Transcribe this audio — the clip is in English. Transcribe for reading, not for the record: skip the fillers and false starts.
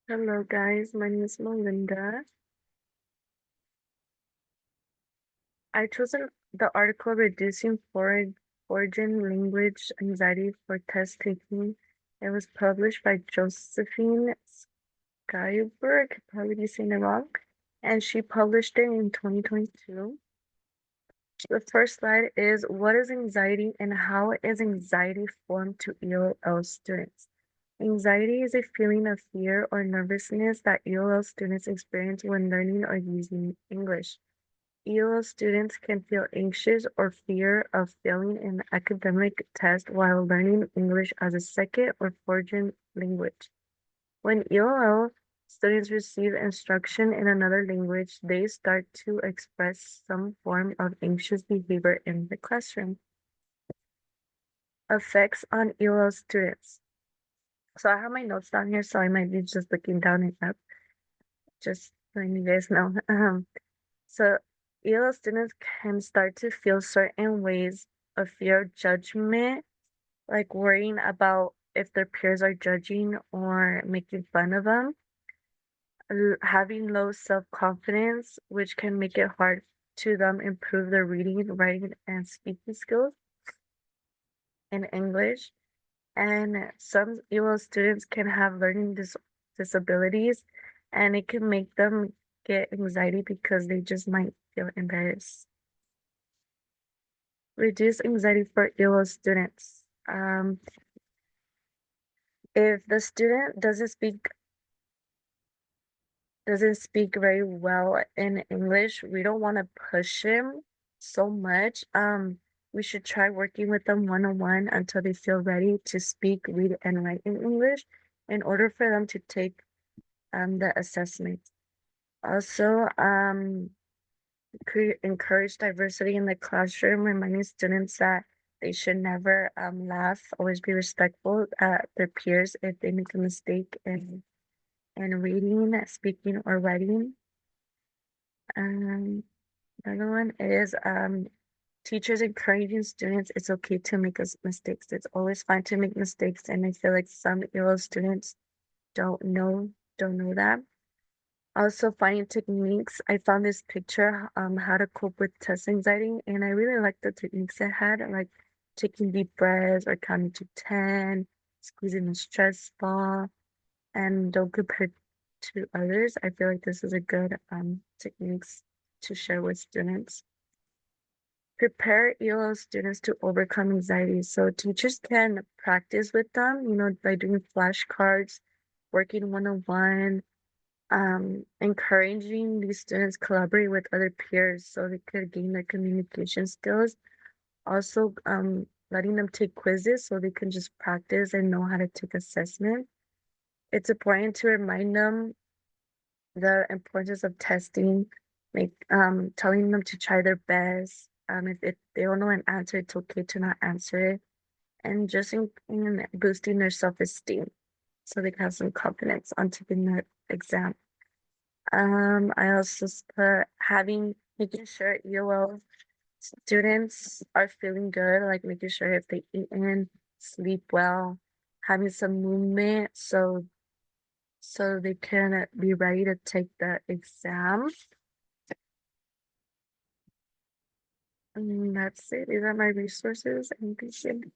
Hello guys, my name is Melinda. I chose the article Reducing Foreign Language Anxiety for Test Taking. It was published by Josephine Skyberg, probably saying it wrong, and she published it in 2022. The first slide is what is anxiety and how is anxiety formed to ELL students? Anxiety is a feeling of fear or nervousness that ELL students experience when learning or using English. ELL students can feel anxious or fear of failing an academic test while learning English as a second or foreign language. When ELL students receive instruction in another language, they start to express some form of anxious behavior in the classroom. Effects on ELL students. So I have my notes down here, so I might be just looking down and up, just letting you guys know. So ELL students can start to feel certain ways of fear of judgment, like worrying about if their peers are judging or making fun of them, having low self-confidence, which can make it hard to them improve their reading, writing, and speaking skills in English. And some ELL students can have learning disabilities, and it can make them get anxiety because they just might feel embarrassed. Reduce anxiety for ELL students. If the student doesn't speak very well in English, we don't want to push him so much. We should try working with them one-on-one until they feel ready to speak, read, and write in English in order for them to take the assessment. Also, encourage diversity in the classroom, reminding students that they should never laugh, always be respectful at their peers if they make a mistake in reading, speaking, or writing. Um, Another one is teachers encouraging students it's okay to make mistakes. It's always fine to make mistakes, and I feel like some ELL students don't know don't know that. Also finding techniques. I found this picture, how to cope with test anxiety, and I really liked the techniques it had, like taking deep breaths or counting to 10, squeezing a stress ball, and don't compare to others. I feel like this is a good techniques to share with students. Prepare ELL students to overcome anxiety. So teachers can practice with them, by doing flashcards, working one-on-one, encouraging these students collaborate with other peers so they could gain their communication skills. Also, letting them take quizzes so they can just practice and know how to take assessment. It's important to remind them the importance of testing, telling them to try their best. If they don't know an answer, it's okay to not answer it, and just in boosting their self-esteem so they can have some confidence on taking the exam. I also put making sure EOL students are feeling good, like making sure if they eat in, sleep well, having some movement so they can be ready to take the exam. And that's it. These are my resources. And thank you.